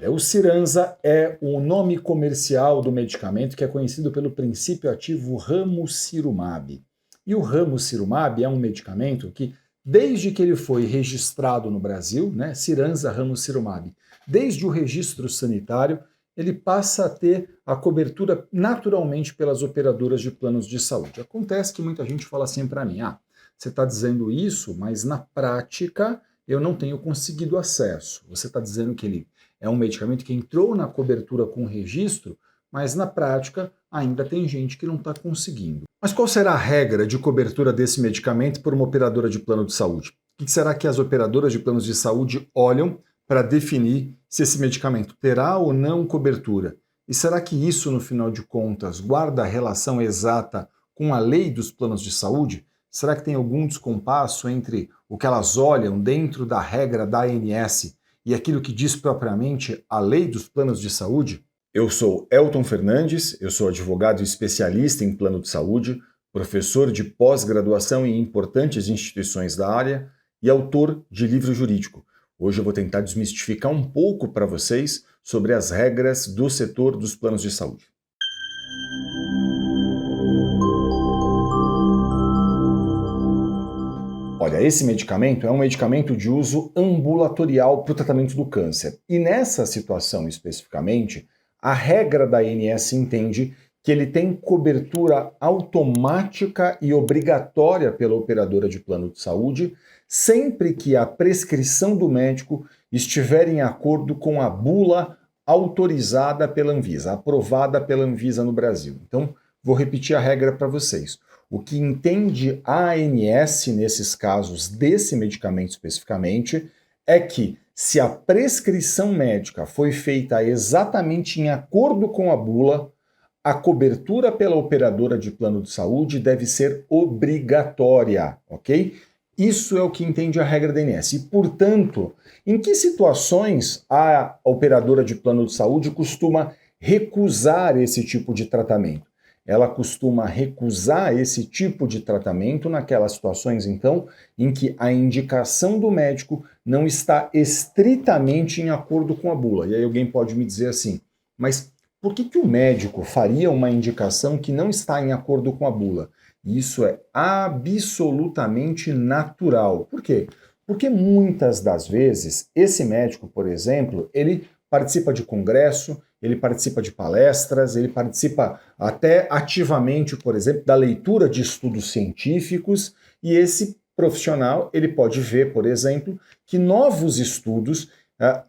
O Cyramza é o nome comercial do medicamento que é conhecido pelo princípio ativo ramucirumab. E o ramucirumab é um medicamento que, desde que ele foi registrado no Brasil, né, Cyramza ramucirumab, desde o registro sanitário, ele passa a ter a cobertura naturalmente pelas operadoras de planos de saúde. Acontece que muita gente fala assim para mim, você está dizendo isso, mas na prática eu não tenho conseguido acesso. Você está dizendo que ele é um medicamento que entrou na cobertura com registro, mas na prática ainda tem gente que não está conseguindo. Mas qual será a regra de cobertura desse medicamento por uma operadora de plano de saúde? O que será que as operadoras de planos de saúde olham para definir se esse medicamento terá ou não cobertura? E será que isso, no final de contas, guarda a relação exata com a lei dos planos de saúde? Será que tem algum descompasso entre o que elas olham dentro da regra da ANS e aquilo que diz propriamente a lei dos planos de saúde? Eu sou Elton Fernandes, eu sou advogado especialista em plano de saúde, professor de pós-graduação em importantes instituições da área e autor de livro jurídico. Hoje eu vou tentar desmistificar um pouco para vocês sobre as regras do setor dos planos de saúde. Olha, esse medicamento é um medicamento de uso ambulatorial para o tratamento do câncer. E nessa situação especificamente, a regra da ANS entende que ele tem cobertura automática e obrigatória pela operadora de plano de saúde, sempre que a prescrição do médico estiver em acordo com a bula autorizada pela Anvisa, aprovada pela Anvisa no Brasil. Então, vou repetir a regra para vocês. O que entende a ANS nesses casos desse medicamento especificamente é que se a prescrição médica foi feita exatamente em acordo com a bula, a cobertura pela operadora de plano de saúde deve ser obrigatória, ok? Isso é o que entende a regra da ANS. E, portanto, em que situações a operadora de plano de saúde costuma recusar esse tipo de tratamento? Ela costuma recusar esse tipo de tratamento naquelas situações, então, em que a indicação do médico não está estritamente em acordo com a bula. E aí alguém pode me dizer assim, mas por que o médico faria uma indicação que não está em acordo com a bula? Isso é absolutamente natural. Por quê? Porque muitas das vezes, esse médico, por exemplo, ele participa de congresso, ele participa de palestras, ele participa até ativamente, por exemplo, da leitura de estudos científicos, e esse profissional ele pode ver, por exemplo, que novos estudos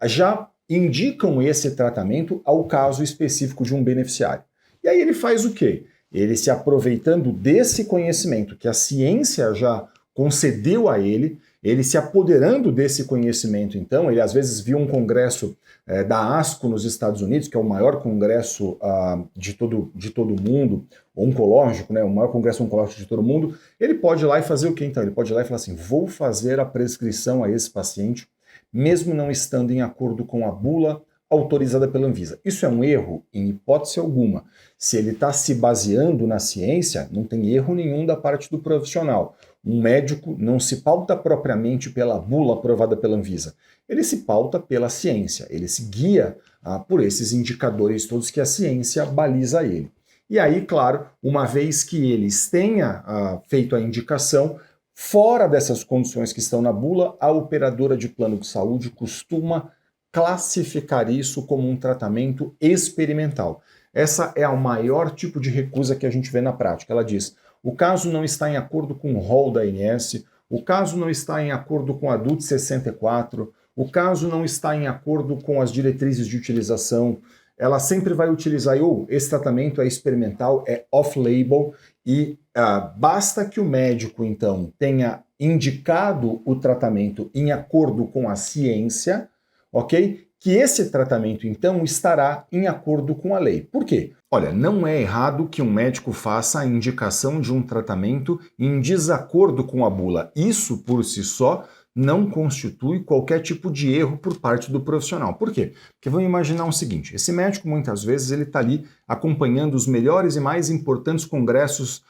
já indicam esse tratamento ao caso específico de um beneficiário. E aí ele faz o quê? Ele, se aproveitando desse conhecimento que a ciência já concedeu a ele se apoderando desse conhecimento, então, ele às vezes viu um congresso da ASCO nos Estados Unidos, que é o maior congresso de todo o mundo, oncológico, né, o maior congresso oncológico de todo o mundo, ele pode ir lá e fazer o quê então? Ele pode ir lá e falar assim, vou fazer a prescrição a esse paciente, mesmo não estando em acordo com a bula autorizada pela Anvisa. Isso é um erro? Em hipótese alguma. Se ele está se baseando na ciência, não tem erro nenhum da parte do profissional. Um médico não se pauta propriamente pela bula aprovada pela Anvisa. Ele se pauta pela ciência, ele se guia por esses indicadores todos que a ciência baliza a ele. E aí, claro, uma vez que eles tenha feito a indicação, fora dessas condições que estão na bula, a operadora de plano de saúde costuma classificar isso como um tratamento experimental. Essa é o maior tipo de recusa que a gente vê na prática. Ela diz, o caso não está em acordo com o rol da ANS, o caso não está em acordo com a DUT 64, o caso não está em acordo com as diretrizes de utilização, ela sempre vai utilizar, esse tratamento é experimental, é off-label, e basta que o médico, então, tenha indicado o tratamento em acordo com a ciência, ok? Que esse tratamento, então, estará em acordo com a lei. Por quê? Olha, não é errado que um médico faça a indicação de um tratamento em desacordo com a bula. Isso, por si só, não constitui qualquer tipo de erro por parte do profissional. Por quê? Porque vamos imaginar o seguinte, esse médico muitas vezes ele está ali acompanhando os melhores e mais importantes congressos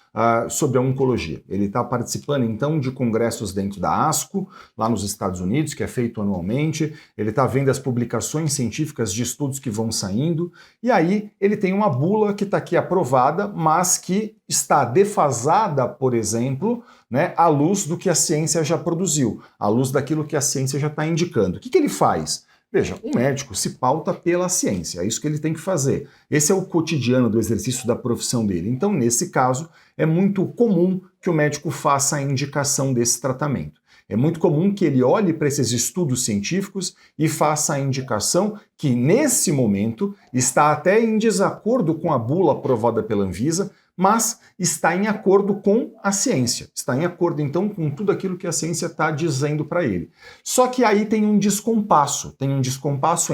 sobre a oncologia. Ele está participando então de congressos dentro da ASCO, lá nos Estados Unidos, que é feito anualmente, ele está vendo as publicações científicas de estudos que vão saindo, e aí ele tem uma bula que está aqui aprovada, mas que está defasada, por exemplo, né, à luz do que a ciência já produziu, à luz daquilo que a ciência já está indicando. O que ele faz? Veja, o médico se pauta pela ciência, é isso que ele tem que fazer. Esse é o cotidiano do exercício da profissão dele. Então, nesse caso, é muito comum que o médico faça a indicação desse tratamento. É muito comum que ele olhe para esses estudos científicos e faça a indicação que, nesse momento, está até em desacordo com a bula aprovada pela Anvisa, mas está em acordo com a ciência, está em acordo então com tudo aquilo que a ciência está dizendo para ele. Só que aí tem um descompasso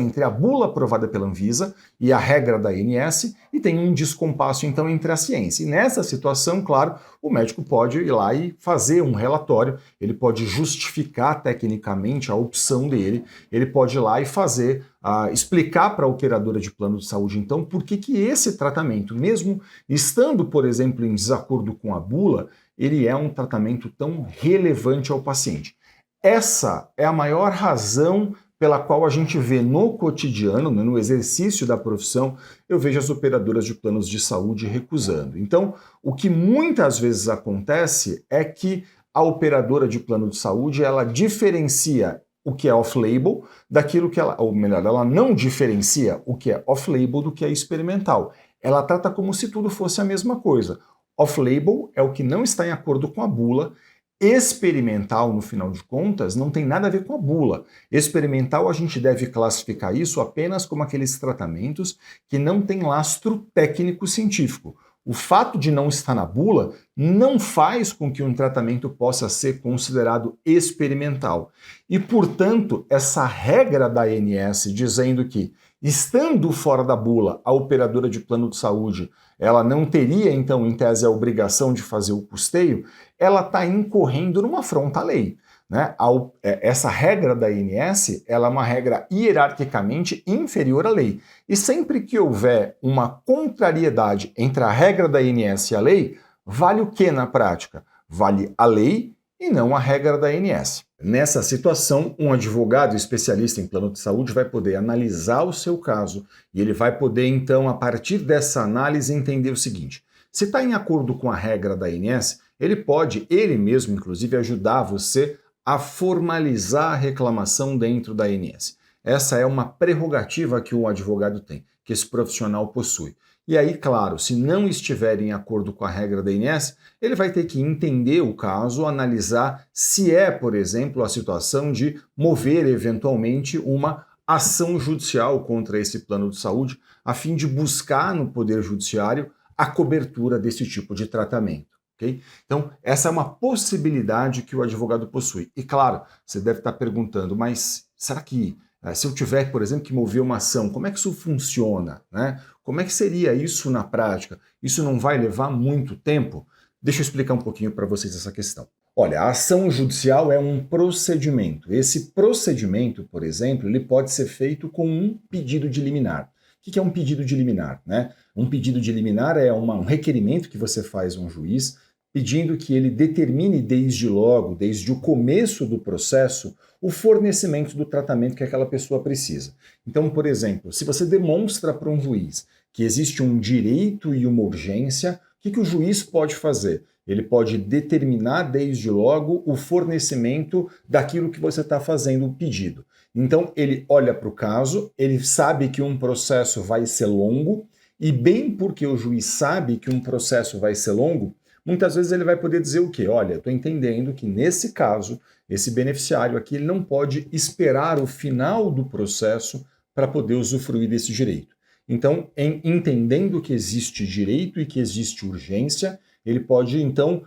entre a bula aprovada pela Anvisa e a regra da ANS, e tem um descompasso então entre a ciência. E nessa situação, claro, o médico pode ir lá e fazer um relatório, ele pode justificar tecnicamente a opção dele, ele pode ir lá e fazer explicar para a operadora de plano de saúde, então, por que esse tratamento, mesmo estando, por exemplo, em desacordo com a bula, ele é um tratamento tão relevante ao paciente. Essa é a maior razão pela qual a gente vê no cotidiano, né, no exercício da profissão, eu vejo as operadoras de planos de saúde recusando. Então, o que muitas vezes acontece é que a operadora de plano de saúde, ela diferencia o que é off-label daquilo que ou melhor, ela não diferencia o que é off-label do que é experimental. Ela trata como se tudo fosse a mesma coisa. Off-label é o que não está em acordo com a bula. Experimental, no final de contas, não tem nada a ver com a bula. Experimental, a gente deve classificar isso apenas como aqueles tratamentos que não têm lastro técnico-científico. O fato de não estar na bula não faz com que um tratamento possa ser considerado experimental. E, portanto, essa regra da ANS dizendo que, estando fora da bula, a operadora de plano de saúde, ela não teria, então, em tese, a obrigação de fazer o custeio, ela está incorrendo numa afronta à lei. Né? Essa regra da ANS, ela é uma regra hierarquicamente inferior à lei. E sempre que houver uma contrariedade entre a regra da ANS e a lei, vale o que na prática? Vale a lei e não a regra da ANS. Nessa situação, um advogado especialista em plano de saúde vai poder analisar o seu caso e ele vai poder, então, a partir dessa análise, entender o seguinte: se está em acordo com a regra da ANS, ele pode, ele mesmo, inclusive, ajudar você a formalizar a reclamação dentro da ANS. Essa é uma prerrogativa que o advogado tem, que esse profissional possui. E aí, claro, se não estiver em acordo com a regra da ANS, ele vai ter que entender o caso, analisar se é, por exemplo, a situação de mover eventualmente uma ação judicial contra esse plano de saúde, a fim de buscar no Poder Judiciário a cobertura desse tipo de tratamento. Okay? Então, essa é uma possibilidade que o advogado possui. E claro, você deve estar perguntando, mas será que se eu tiver, por exemplo, que mover uma ação, como é que isso funciona? Né? Como é que seria isso na prática? Isso não vai levar muito tempo? Deixa eu explicar um pouquinho para vocês essa questão. Olha, a ação judicial é um procedimento. Esse procedimento, por exemplo, ele pode ser feito com um pedido de liminar. O que é um pedido de liminar? Né? Um pedido de liminar é um requerimento que você faz a um juiz pedindo que ele determine desde logo, desde o começo do processo, o fornecimento do tratamento que aquela pessoa precisa. Então, por exemplo, se você demonstra para um juiz que existe um direito e uma urgência, o que o juiz pode fazer? Ele pode determinar desde logo o fornecimento daquilo que você está fazendo o pedido. Então, ele olha para o caso, ele sabe que um processo vai ser longo, e bem porque o juiz sabe que um processo vai ser longo, muitas vezes ele vai poder dizer o quê? Olha, estou entendendo que nesse caso, esse beneficiário aqui ele não pode esperar o final do processo para poder usufruir desse direito. Então, entendendo que existe direito e que existe urgência, ele pode, então,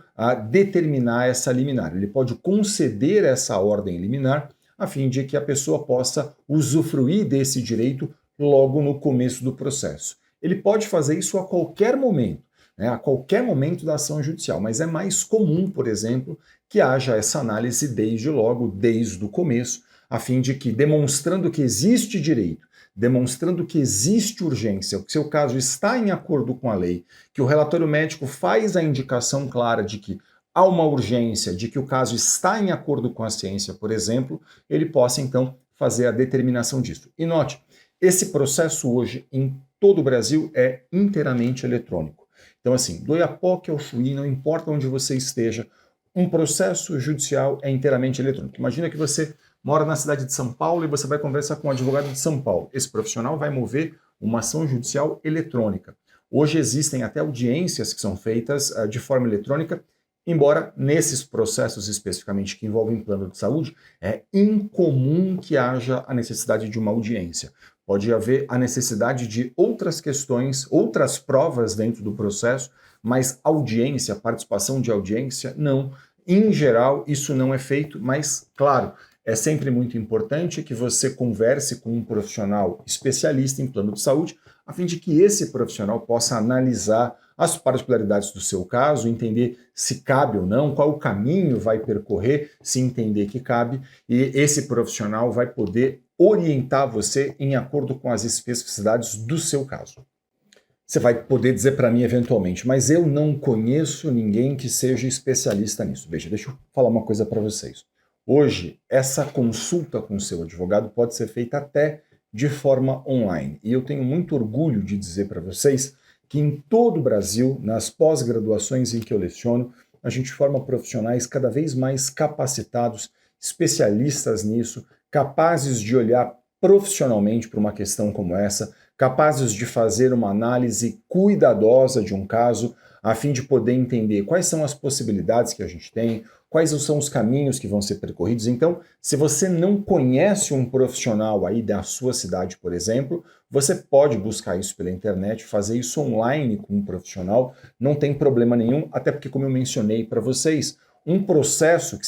determinar essa liminar. Ele pode conceder essa ordem liminar a fim de que a pessoa possa usufruir desse direito logo no começo do processo. Ele pode fazer isso a qualquer momento. A qualquer momento da ação judicial, mas é mais comum, por exemplo, que haja essa análise desde logo, desde o começo, a fim de que, demonstrando que existe direito, demonstrando que existe urgência, que o seu caso está em acordo com a lei, que o relatório médico faz a indicação clara de que há uma urgência, de que o caso está em acordo com a ciência, por exemplo, ele possa então fazer a determinação disso. E note, esse processo hoje em todo o Brasil é inteiramente eletrônico. Então assim, do Oiapoque ao Chuí, não importa onde você esteja, um processo judicial é inteiramente eletrônico. Imagina que você mora na cidade de São Paulo e você vai conversar com um advogado de São Paulo. Esse profissional vai mover uma ação judicial eletrônica. Hoje existem até audiências que são feitas de forma eletrônica, embora nesses processos especificamente que envolvem plano de saúde, é incomum que haja a necessidade de uma audiência. Pode haver a necessidade de outras questões, outras provas dentro do processo, mas audiência, participação de audiência, não. Em geral, isso não é feito, mas, claro, é sempre muito importante que você converse com um profissional especialista em plano de saúde, a fim de que esse profissional possa analisar as particularidades do seu caso, entender se cabe ou não, qual o caminho vai percorrer, se entender que cabe, e esse profissional vai poder orientar você em acordo com as especificidades do seu caso. Você vai poder dizer para mim eventualmente, mas eu não conheço ninguém que seja especialista nisso. Veja, deixa eu falar uma coisa para vocês. Hoje, essa consulta com o seu advogado pode ser feita até de forma online. E eu tenho muito orgulho de dizer para vocês que em todo o Brasil, nas pós-graduações em que eu leciono, a gente forma profissionais cada vez mais capacitados, especialistas nisso, capazes de olhar profissionalmente para uma questão como essa, capazes de fazer uma análise cuidadosa de um caso, a fim de poder entender quais são as possibilidades que a gente tem, quais são os caminhos que vão ser percorridos. Então, se você não conhece um profissional aí da sua cidade, por exemplo, você pode buscar isso pela internet, fazer isso online com um profissional, não tem problema nenhum, até porque, como eu mencionei para vocês, um processo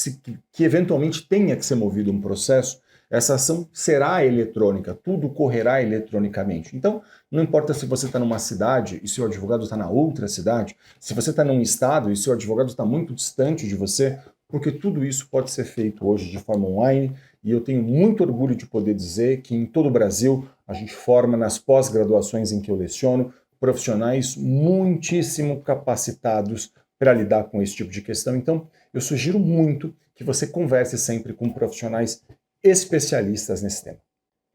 que eventualmente tenha que ser movido um processo, essa ação será eletrônica, tudo correrá eletronicamente. Então, não importa se você está numa cidade e seu advogado está na outra cidade, se você está num estado e seu advogado está muito distante de você, porque tudo isso pode ser feito hoje de forma online, e eu tenho muito orgulho de poder dizer que em todo o Brasil a gente forma nas pós-graduações em que eu leciono profissionais muitíssimo capacitados para lidar com esse tipo de questão. Então, eu sugiro muito que você converse sempre com profissionais especialistas nesse tema.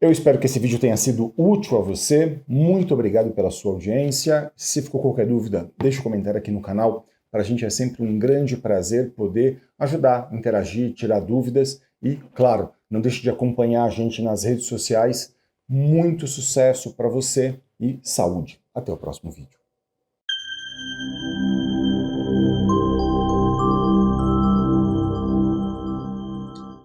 Eu espero que esse vídeo tenha sido útil a você. Muito obrigado pela sua audiência. Se ficou qualquer dúvida, deixe um comentário aqui no canal. Para a gente é sempre um grande prazer poder ajudar, interagir, tirar dúvidas e, claro, não deixe de acompanhar a gente nas redes sociais. Muito sucesso para você e saúde. Até o próximo vídeo.